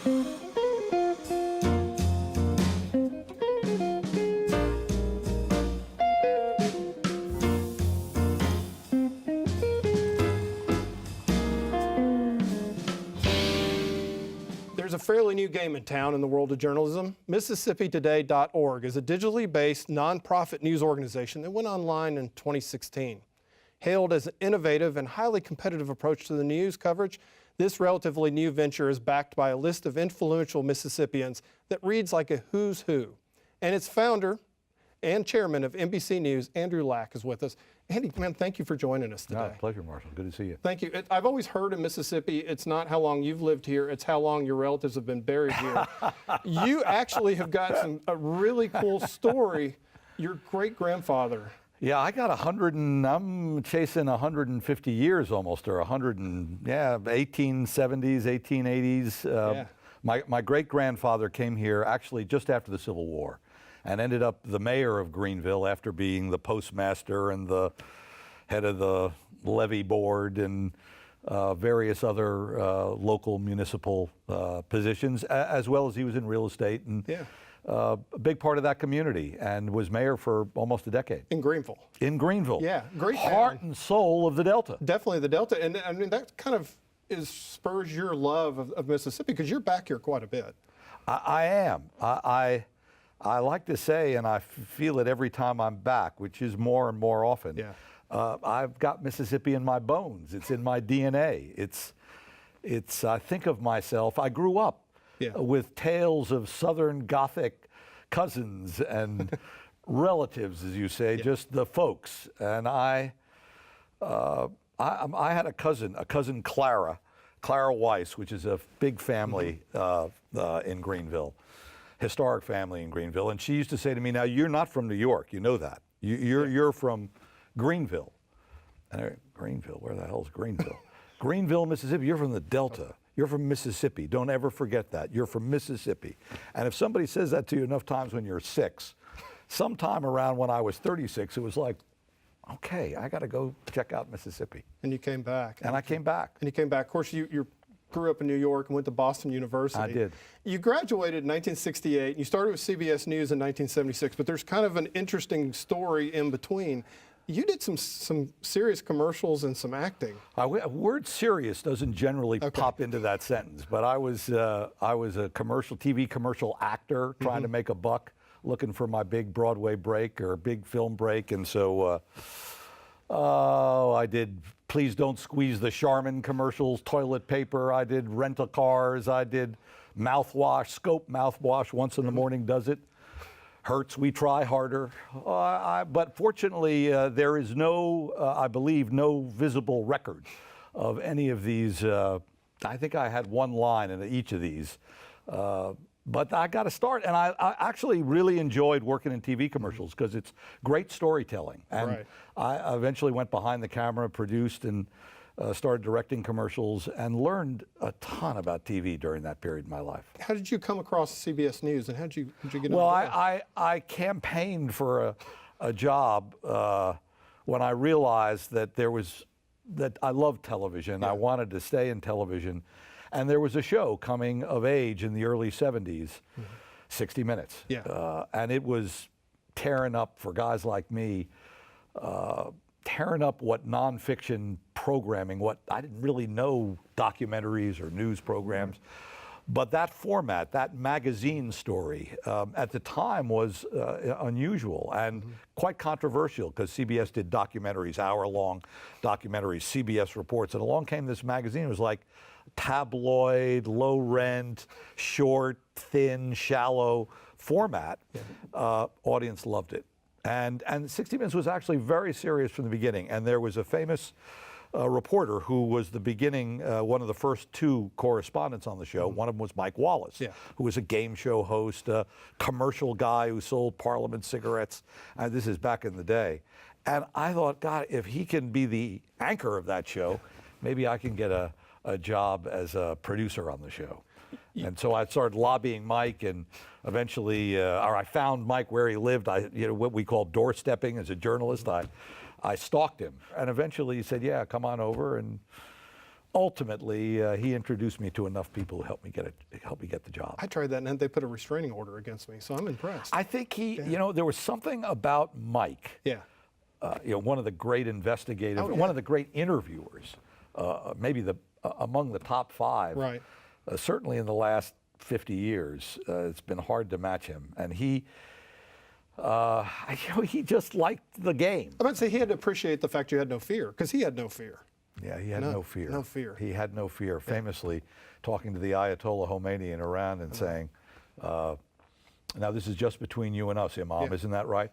There's a fairly new game in town in the world of journalism. MississippiToday.org is a digitally based nonprofit news organization that went online in 2016. Hailed as an innovative and highly competitive approach to the news coverage, this relatively new venture is backed by a list of influential Mississippians that reads like a who's who. And its founder and chairman of NBC News, Andrew Lack, is with us. Andy, man, thank you for joining us today. Pleasure, Marshall. Good to see you. Thank you. I've always heard in Mississippi, it's not how long you've lived here, it's how long your relatives have been buried here. You actually have got a really cool story. Your great-grandfather. Yeah, I got I'm chasing 150 years almost, or 1870s, 1880s. My great-grandfather came here actually just after the Civil War, and ended up the mayor of Greenville after being the postmaster and the head of the levee board and various other local municipal positions, as well as he was in real estate and a big part of that community, and was mayor for almost a decade. In Greenville. In Greenville. Yeah, great town. Heart and soul of the Delta. Definitely the Delta, and I mean that kind of spurs your love of Mississippi, because you're back here quite a bit. I am. I like to say, and I feel it every time I'm back, which is more and more often. Yeah. I've got Mississippi in my bones. It's in my DNA. I think of myself, I grew up with tales of Southern Gothic cousins and relatives, as you say, just the folks. And I had a cousin Clara Weiss, which is a big family in Greenville. Historic family in Greenville, and she used to say to me, "Now you're not from New York, you know that. You're from Greenville." And Greenville, where the hell's Greenville? Greenville, Mississippi. You're from the Delta. You're from Mississippi. Don't ever forget that. You're from Mississippi. And if somebody says that to you enough times when you're 6, sometime around when I was 36, it was like, okay, I got to go check out Mississippi. And you came back. And I came back. And you came back. Of course, you grew up in New York and went to Boston University. I did. You graduated in 1968, and you started with CBS News in 1976, but there's kind of an interesting story in between. You did some serious commercials and some acting. Word serious doesn't generally pop into that sentence, but I was a TV commercial actor trying to make a buck, looking for my big Broadway break or big film break, and so I did Please Don't Squeeze the Charmin commercials, toilet paper. I did rental cars. I did mouthwash, Scope mouthwash. Once in the morning does it. Hurts, we try harder. But fortunately, there is I believe, no visible record of any of these. I think I had one line in each of these. But I got to start, and I actually really enjoyed working in TV commercials because it's great storytelling. And I eventually went behind the camera, produced, and started directing commercials, and learned a ton about TV during that period in my life. How did you come across CBS News, and how did you get Well, involved? I campaigned for a job when I realized that I loved television. I wanted to stay in television. And there was a show coming of age in the early 70s, 60 Minutes. And it was tearing up, for guys like me, tearing up what nonfiction programming, what I didn't really know documentaries or news programs. But that format, that magazine story, at the time was unusual and quite controversial, because CBS did documentaries, hour-long documentaries, CBS Reports, and along came this magazine. It was like tabloid, low rent, short, thin, shallow format. Audience loved it. And 60 Minutes was actually very serious from the beginning. And there was a famous reporter who was the beginning, one of the first 2 correspondents on the show. One of them was Mike Wallace, who was a game show host, a commercial guy who sold Parliament cigarettes. This is back in the day. And I thought, God, if he can be the anchor of that show, maybe I can get a job as a producer on the show. And so I started lobbying Mike, and eventually, or I found Mike where he lived. What we call doorstepping as a journalist. I stalked him, and eventually he said, "Yeah, come on over." And ultimately, he introduced me to enough people who helped me get job. I tried that and they put a restraining order against me, so I'm impressed. I think he, there was something about Mike, yeah. One of the great investigators, Oh, yeah. one of the great interviewers, maybe among the top 5. Right. Certainly in the last 50 years, it's been hard to match him. And he just liked the game. I might say he had to appreciate the fact you had no fear, because he had no fear. Yeah, he had no fear. No fear. He had no fear. Famously talking to the Ayatollah Khomeini in Iran and saying, now this is just between you and us, Imam, isn't that right?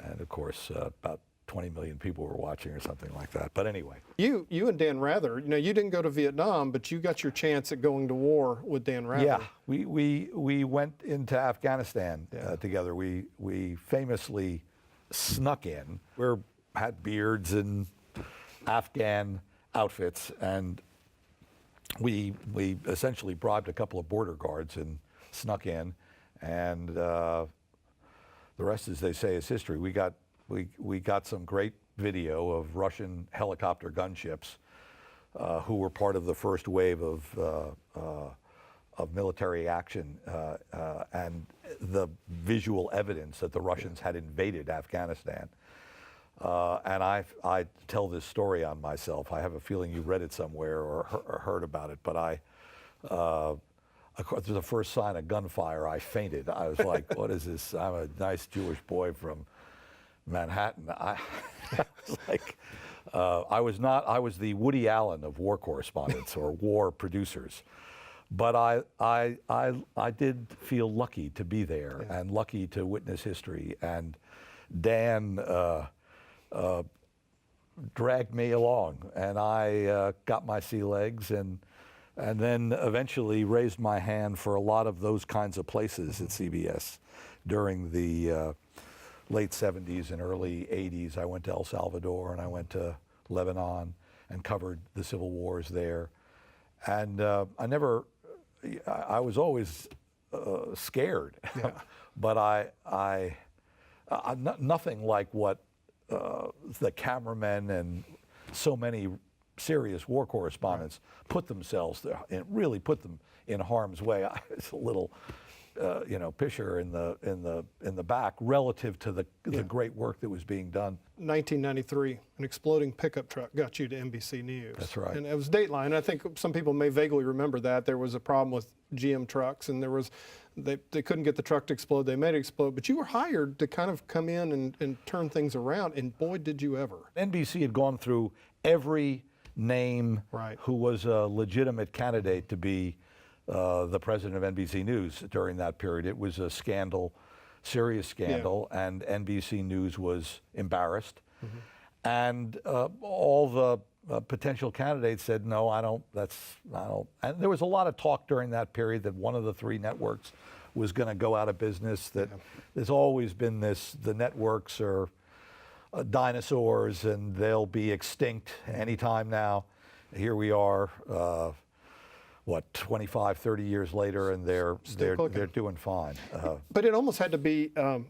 And of course, about 20 million people were watching or something like that. But anyway. You and Dan Rather, you didn't go to Vietnam, but you got your chance at going to war with Dan Rather. Yeah, we went into Afghanistan together. We famously snuck in. We had beards and Afghan outfits, and we essentially bribed a couple of border guards and snuck in, and the rest, as they say, is history. We got some great video of Russian helicopter gunships who were part of the first wave of military action, and the visual evidence that the Russians had invaded Afghanistan. And I tell this story on myself. I have a feeling you read it somewhere or heard about it, but the first sign of gunfire, I fainted. I was like, what is this? I'm a nice Jewish boy from Manhattan. I was like, I was the Woody Allen of war correspondents or war producers. But I did feel lucky to be there and lucky to witness history. And Dan dragged me along, and I got my sea legs and then eventually raised my hand for a lot of those kinds of places at CBS during the late 70s and early 80s. I went to El Salvador and I went to Lebanon and covered the civil wars there. And I was always scared, but nothing like what the cameramen and so many serious war correspondents put themselves there and really put them in harm's way. It's a little, pisher in the back relative to the great work that was being done. 1993, an exploding pickup truck got you to NBC News. That's right. And it was Dateline. I think some people may vaguely remember that. There was a problem with GM trucks, and they couldn't get the truck to explode. They made it explode. But you were hired to kind of come in and turn things around, and boy, did you ever. NBC had gone through every name who was a legitimate candidate to be the president of NBC News during that period. It was a scandal, serious scandal, and NBC News was embarrassed. And all the potential candidates said, no, I don't. And there was a lot of talk during that period that one of the 3 networks was going to go out of business. That there's always been this: the networks are dinosaurs and they'll be extinct anytime now. Here we are, 25, 30 years later, and they're doing fine. But it almost had to be, I'll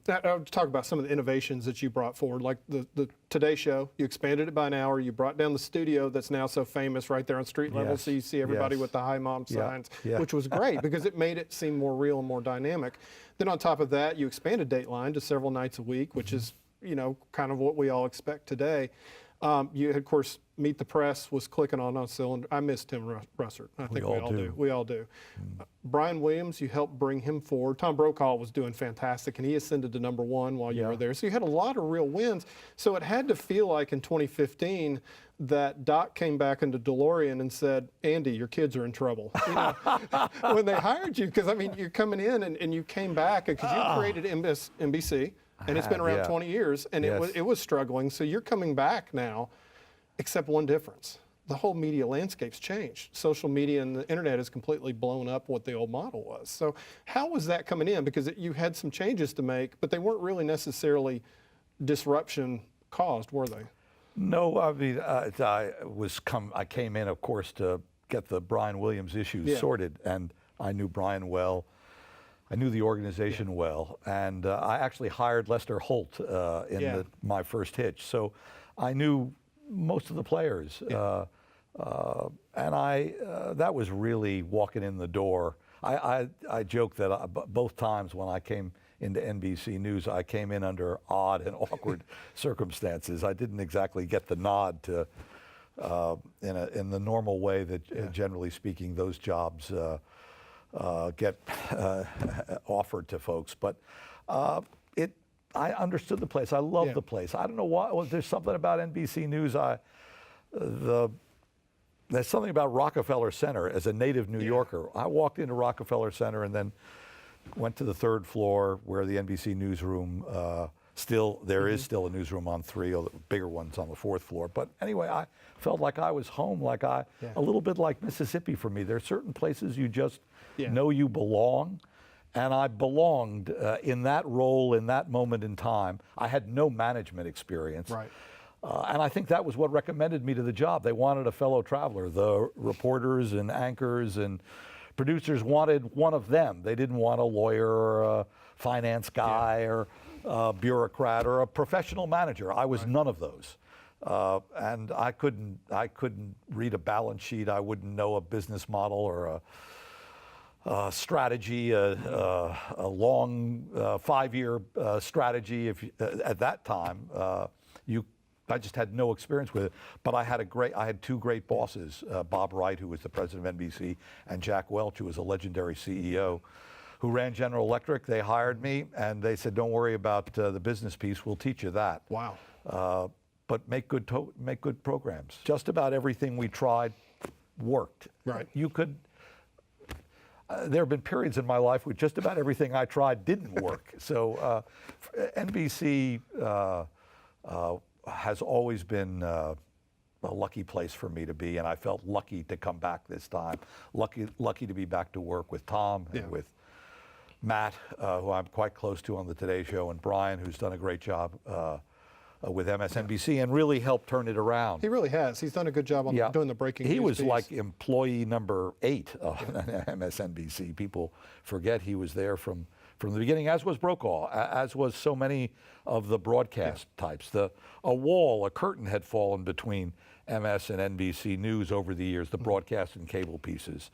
talk about some of the innovations that you brought forward, like the Today Show. You expanded it by an hour. You brought down the studio that's now so famous right there on street level, so you see everybody with the Hi Mom signs, which was great because it made it seem more real and more dynamic. Then on top of that, you expanded Dateline to several nights a week, which is, kind of what we all expect today. You had, of course, Meet the Press was clicking on a cylinder. I miss Tim Russert. I think we all do. We all do. Brian Williams, you helped bring him forward. Tom Brokaw was doing fantastic, and he ascended to #1 while you were there. So you had a lot of real wins. So it had to feel like in 2015 that Doc came back into DeLorean and said, Andy, your kids are in trouble. When they hired you, because, I mean, you're coming in and you came back because you created NBC. And it's been around 20 years, and it was struggling. So you're coming back now, except one difference. The whole media landscape's changed. Social media and the internet has completely blown up what the old model was. So how was that coming in? Because you had some changes to make, but they weren't really necessarily disruption caused, were they? No, I mean, I came in, of course, to get the Brian Williams issues sorted, and I knew Brian well. I knew the organization well, and I actually hired Lester Holt in my first hitch. So I knew most of the players, and that was really walking in the door. I joke that both times when I came into NBC News, I came in under odd and awkward circumstances. I didn't exactly get the nod to, in the normal way that, generally speaking, those jobs get offered to folks. But I understood the place. I loved the place. I don't know why. Well, there's something about NBC News. There's something about Rockefeller Center. As a native New Yorker, I walked into Rockefeller Center and then went to the third floor where the NBC newsroom there is still a newsroom on 3, or the bigger ones on the 4th floor. But anyway, I felt like I was home, a little bit like Mississippi for me. There are certain places you just know you belong. And I belonged in that role in that moment in time. I had no management experience. Right. And I think that was what recommended me to the job. They wanted a fellow traveler. The reporters and anchors and producers wanted one of them. They didn't want a lawyer or a finance guy or a bureaucrat or a professional manager. I was none of those. And I couldn't read a balance sheet. I wouldn't know a business model or a strategy, a long 5-year strategy. At that time, I just had no experience with it. But I had 2 great bosses, Bob Wright, who was the president of NBC, and Jack Welch, who was a legendary CEO, who ran General Electric. They hired me, and they said, "Don't worry about the business piece. We'll teach you that." Wow. But make good programs. Just about everything we tried worked. Right. You could. There have been periods in my life where just about everything I tried didn't work. So NBC has always been a lucky place for me to be, and I felt lucky to come back this time. Lucky to be back to work with Tom and with Matt, who I'm quite close to on the Today Show, and Brian, who's done a great job with MSNBC and really helped turn it around. He really has. He's done a good job on doing the breaking news. He was piece. like employee number 8 on MSNBC. People forget he was there from the beginning, as was Brokaw, as was so many of the broadcast types. A curtain had fallen between MS and NBC News over the years, the broadcast and cable pieces.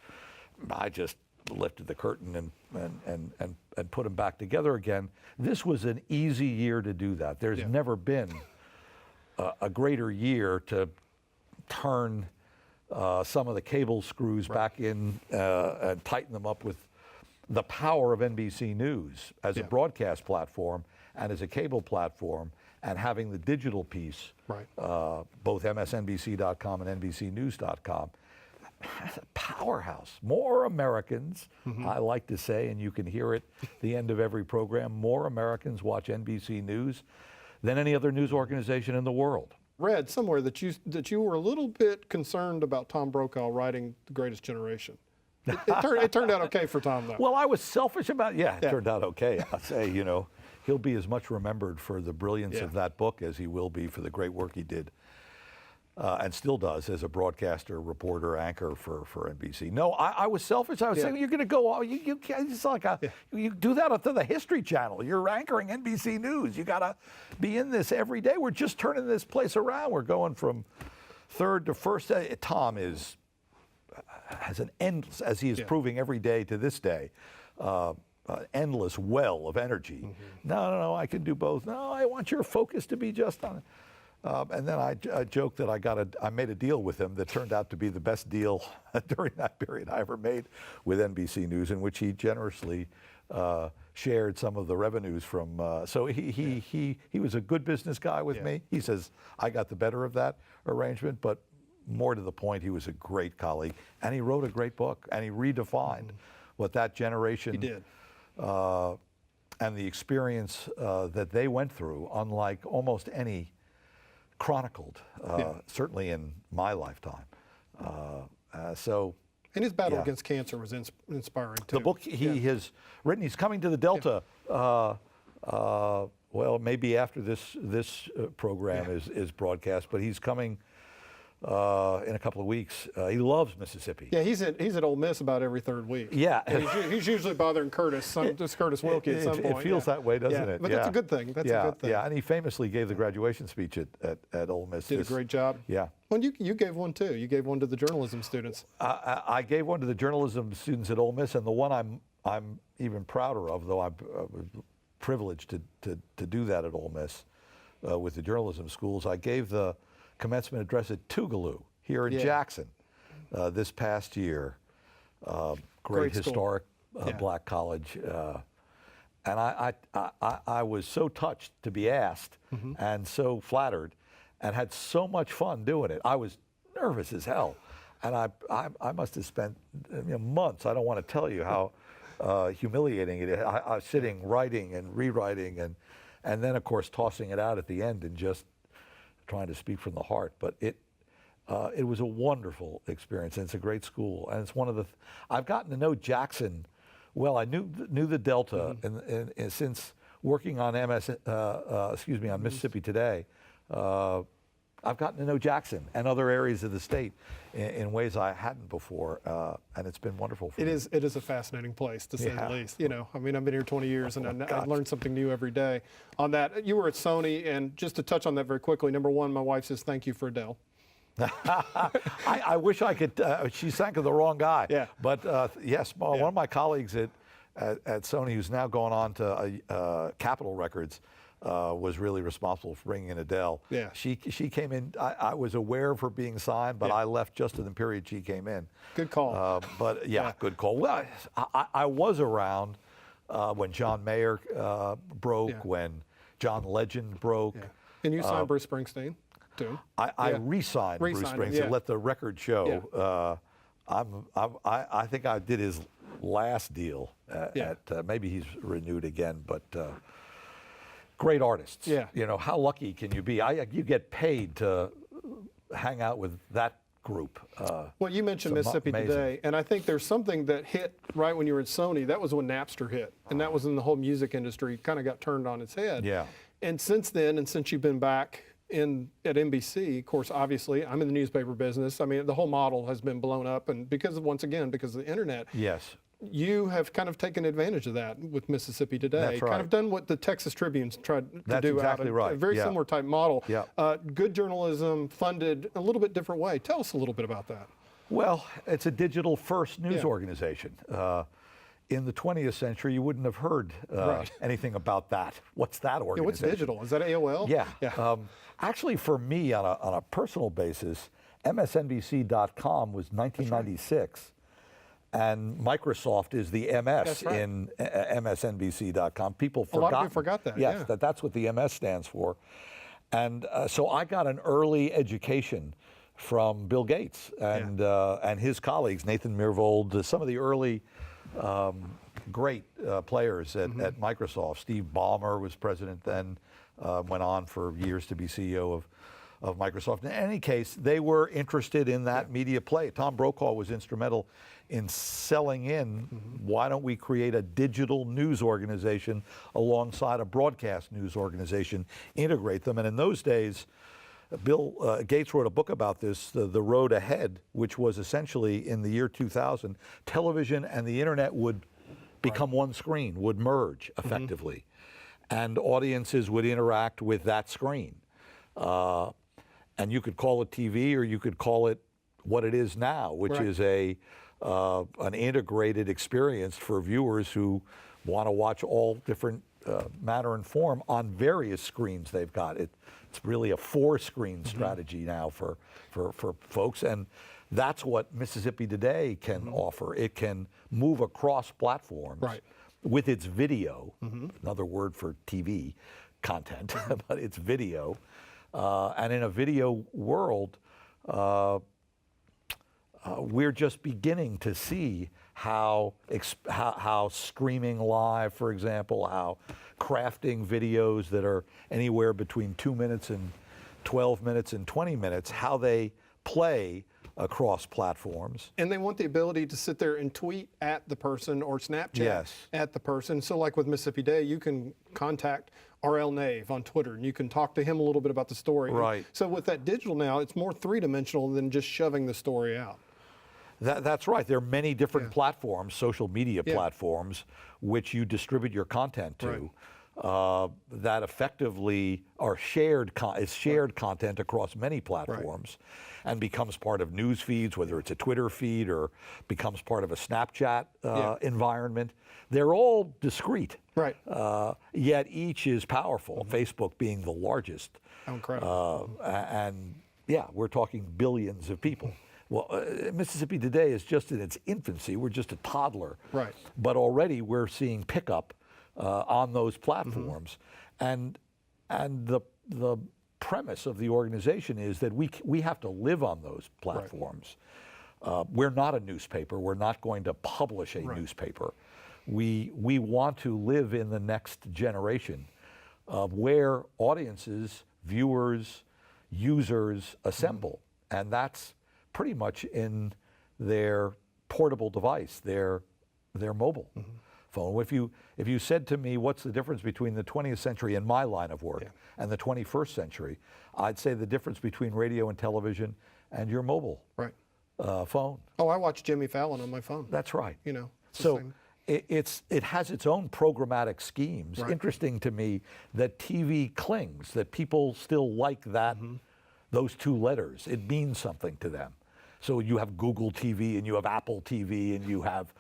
I just lifted the curtain and put them back together again. This was an easy year to do that. There's never been a greater year to turn some of the cable screws back in and tighten them up with the power of NBC News as a broadcast platform and as a cable platform, and having the digital piece, both MSNBC.com and NBCnews.com. A powerhouse. More Americans, I like to say, and you can hear it at the end of every program, more Americans watch NBC News than any other news organization in the world. Read somewhere that you were a little bit concerned about Tom Brokaw writing The Greatest Generation. It turned out okay for Tom, though. Well, I was selfish about it turned out okay. I'll say, he'll be as much remembered for the brilliance of that book as he will be for the great work he did. And still does as a broadcaster, reporter, anchor for NBC. No, I was selfish. I was saying, you're going to go, it's like you do that on the History Channel. You're anchoring NBC News. You got to be in this every day. We're just turning this place around. We're going from third to first. Tom has an endless, as he is proving every day to this day, endless well of energy. No, I can do both. No, I want your focus to be just on it. And then I joked that I made a deal with him that turned out to be the best deal during that period I ever made with NBC News, in which he generously shared some of the revenues from. So he was a good business guy with me. He says I got the better of that arrangement, but more to the point, he was a great colleague, and he wrote a great book, and he redefined what that generation did. And the experience that they went through, unlike almost any chronicled, certainly in my lifetime. And his battle against cancer was inspiring too. The book he has written, he's coming to the Delta. Well, maybe after this program is broadcast, but he's coming in a couple of weeks. He loves Mississippi. Yeah, he's at Ole Miss about every third week. Yeah. And he's usually bothering Curtis Wilkie at some point. It feels that way, doesn't it? But that's a good thing. That's a good thing. Yeah, and he famously gave the graduation speech at Ole Miss. Did a great job. Yeah. Well, you gave one too. You gave one to the journalism students. I gave one to the journalism students at Ole Miss, and the one I'm even prouder of, though I was privileged to do that at Ole Miss with the journalism schools. I gave the commencement address at Tougaloo here in Jackson this past year. Great historic black college. And I was so touched to be asked and so flattered and had so much fun doing it. I was nervous as hell. And I must have spent months, I don't want to tell you how humiliating it is. I was sitting, writing and rewriting and then, of course, tossing it out at the end and just trying to speak from the heart. But it was a wonderful experience, and it's a great school. And it's one of the, I've gotten to know Jackson well. I knew the Delta, and since working on on Mississippi Today, I've gotten to know Jackson and other areas of the state in ways I hadn't before, and it's been wonderful for me. It is a fascinating place, to say the least. I mean, I've been here 20 years, and I learned something new every day. On that, you were at Sony, and just to touch on that very quickly, number one, my wife says thank you for Adele. I wish I could. She sang to the wrong guy. Yeah. But yes, one of my colleagues at Sony, who's now gone on to Capitol Records, was really responsible for bringing in Adele. Yeah. She came in. I was aware of her being signed, but I left just in the period she came in. Good call. But good call. Well, I was around when John Mayer broke, when John Legend broke. Yeah. And you signed Bruce Springsteen too. I re-signed Bruce Springsteen. Let the record show. I think I did his last deal. Maybe he's renewed again, but. Great artists. Yeah. How lucky can you be? You get paid to hang out with that group. Well, you mentioned Mississippi Today, and I think there's something that hit right when you were at Sony. That was when Napster hit, and that was when the whole music industry kind of got turned on its head. Yeah. And since then, and since you've been back at NBC, of course, obviously, I'm in the newspaper business. I mean, the whole model has been blown up, and because of the internet. Yes. You have kind of taken advantage of that with Mississippi Today. That's right. Kind of done what the Texas Tribune's tried to That's do exactly right. a very similar type model. Yeah. Good journalism, funded a little bit different way. Tell us a little bit about that. Well, it's a digital first news organization. In the 20th century, you wouldn't have heard anything about that. What's that organization? Yeah, what's digital? Is that AOL? Yeah. Actually, for me, on a personal basis, MSNBC.com was 1996. And Microsoft is the MS in MSNBC.com. People forgot. A lot of people forgot that. Yes, that's what the MS stands for. And so I got an early education from Bill Gates and his colleagues, Nathan Myhrvold, some of the early great players at Microsoft. Steve Ballmer was president then, went on for years to be CEO of Microsoft. In any case, they were interested in that media play. Tom Brokaw was instrumental in selling in, why don't we create a digital news organization alongside a broadcast news organization, integrate them. And in those days, Bill Gates wrote a book about this, The Road Ahead, which was essentially in the year 2000, television and the internet would become one screen, would merge effectively. And audiences would interact with that screen. And you could call it TV or you could call it what it is now, which is an integrated experience for viewers who want to watch all different manner and form on various screens they've got. It's really a 4-screen strategy now for folks, and that's what Mississippi Today can offer. It can move across platforms with its video, another word for TV content, but it's video. And in a video world, we're just beginning to see how streaming live, for example, how crafting videos that are anywhere between 2 minutes and 12 minutes and 20 minutes, how they play across platforms. And they want the ability to sit there and tweet at the person or Snapchat Yes. at the person. So like with Mississippi Today, you can contact R.L. Nave on Twitter and you can talk to him a little bit about the story. Right. So with that digital now, it's more three-dimensional than just shoving the story out. That's right. There are many different platforms, social media Yeah. platforms, which you distribute your content to. That effectively are shared content across many platforms, and becomes part of news feeds, whether it's a Twitter feed or becomes part of a Snapchat environment. They're all discrete, Right. yet each is powerful. Facebook being the largest, Incredible. and yeah, we're talking billions of people. Well, Mississippi Today is just in its infancy. We're just a toddler. Right. But already we're seeing pickup on those platforms. And the premise of the organization is that we have to live on those platforms. We're not a newspaper. We're not going to publish a newspaper. We want to live in the next generation where audiences, viewers, users assemble. And that's pretty much in their portable device, their mobile phone. If you said to me, what's the difference between the 20th century in my line of work and the 21st century, I'd say the difference between radio and television and your mobile phone. Oh, I watch Jimmy Fallon on my phone. That's right. You know, it's the So same. it has its own programmatic schemes. Interesting to me that TV clings, that people still like that, those two letters. It means something to them. So you have Google TV and you have Apple TV and you have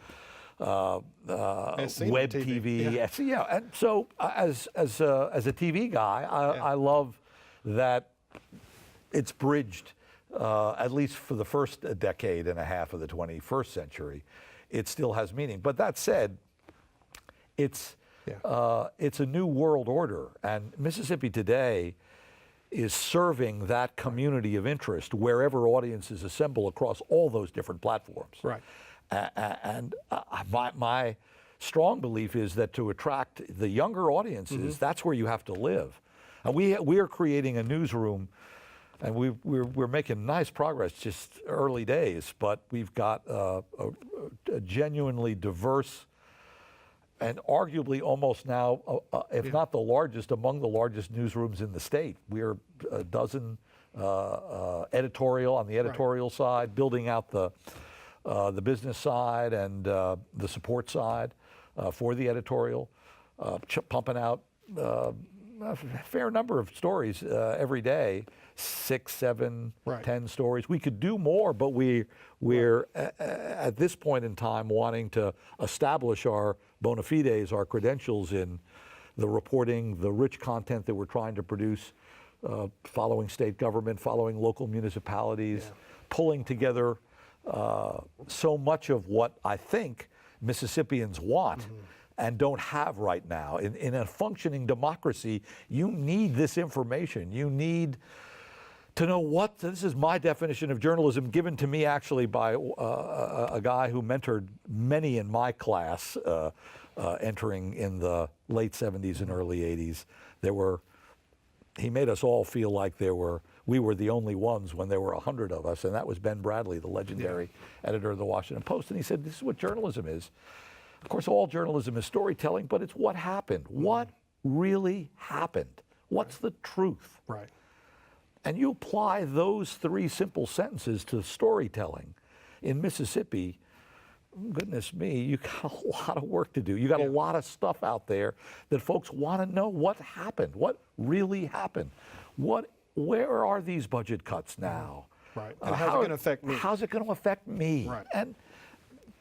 web TV. Yeah. And so as a TV guy, I love that it's bridged, at least for the first decade and a half of the 21st century. It still has meaning. But that said, it's a new world order, and Mississippi Today is serving that community of interest wherever audiences assemble across all those different platforms. Right. And my strong belief is that to attract the younger audiences, that's where you have to live. And we are creating a newsroom, and we're making nice progress, just early days, but we've got a genuinely diverse and arguably almost now, if not the largest, among the largest newsrooms in the state. We're a dozen editorial on the editorial side, building out the business side and the support side for the editorial, pumping out a fair number of stories every day, 6, 7, 10 stories. We could do more, but we're at this point in time wanting to establish our bona fides, our credentials in the reporting, the rich content that we're trying to produce, following state government, following local municipalities, pulling together so much of what I think Mississippians want and don't have right now. In a functioning democracy, you need this information. You need to know this is my definition of journalism, given to me actually by a guy who mentored many in my class entering in the late 70s and early 80s. He made us all feel like we were the only ones when there were 100 of us, and that was Ben Bradley, the legendary editor of the Washington Post. And he said, this is what journalism is. Of course, all journalism is storytelling, but it's what happened. What really happened? What's the truth? Right. And you apply those 3 simple sentences to storytelling in Mississippi, goodness me, you got a lot of work to do. You got a lot of stuff out there that folks want to know what happened, what really happened. Where are these budget cuts now? Right. And how's it going to affect me? How's it going to affect me? Right. And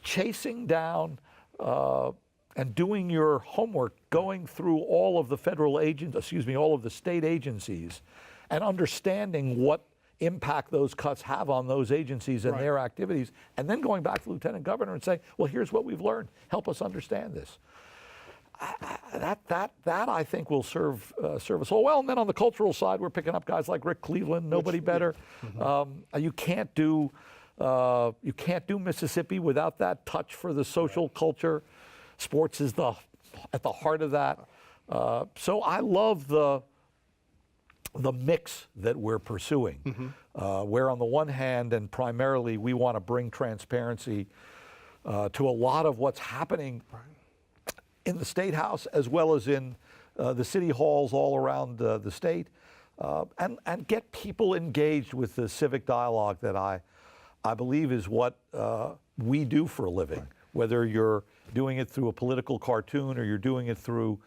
chasing down and doing your homework, going through all of the all of the state agencies, and understanding what impact those cuts have on those agencies and their activities, and then going back to the lieutenant governor and saying, well, here's what we've learned. Help us understand this. That I think will serve us all well. And then on the cultural side, we're picking up guys like Rick Cleveland, nobody better. You can't do Mississippi without that touch for the social culture. Sports is at the heart of that. So I love the mix that we're pursuing, where on the one hand, and primarily, we want to bring transparency to a lot of what's happening in the State House as well as in the city halls all around the state, and get people engaged with the civic dialogue that I believe is what we do for a living, whether you're doing it through a political cartoon or you're doing it through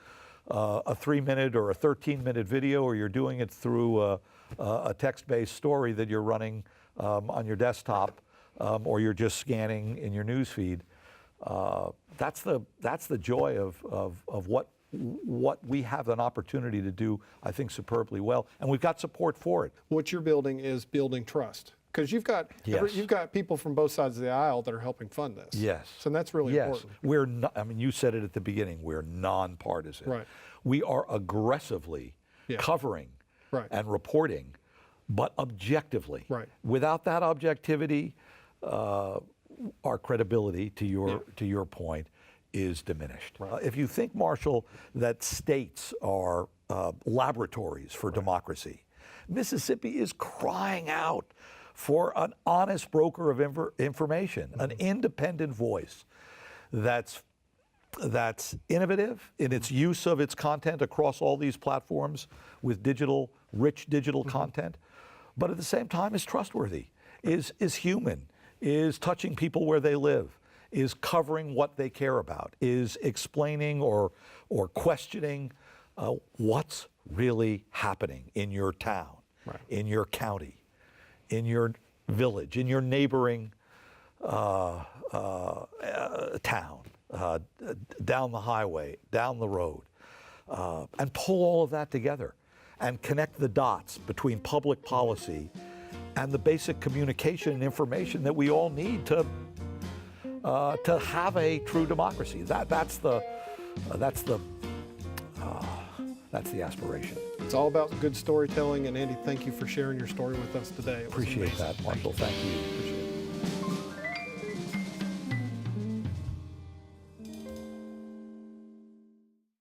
a 3-minute or a 13-minute video, or you're doing it through a text-based story that you're running on your desktop, or you're just scanning in your news feed. That's the joy of what we have an opportunity to do, I think, superbly well, and we've got support for it. What you're building is building trust, because you've got people from both sides of the aisle that are helping fund this. Yes. So that's really important. We're not, I mean, you said it at the beginning, we're nonpartisan. Right. We are aggressively covering and reporting, but objectively. Right. Without that objectivity, our credibility, to your point, is diminished. If you think, Marshall, that states are laboratories for democracy, Mississippi is crying out for an honest broker of information, an independent voice that's innovative in its use of its content across all these platforms with rich digital content, but at the same time is trustworthy, is human, is touching people where they live, is covering what they care about, is explaining or questioning what's really happening in your town, in your county, in your village, in your neighboring town, down the highway, down the road, and pull all of that together and connect the dots between public policy and the basic communication and information that we all need to have a true democracy. That's the aspiration. It's all about good storytelling, and Andy, thank you for sharing your story with us today. Appreciate that, Marshall. Thank you.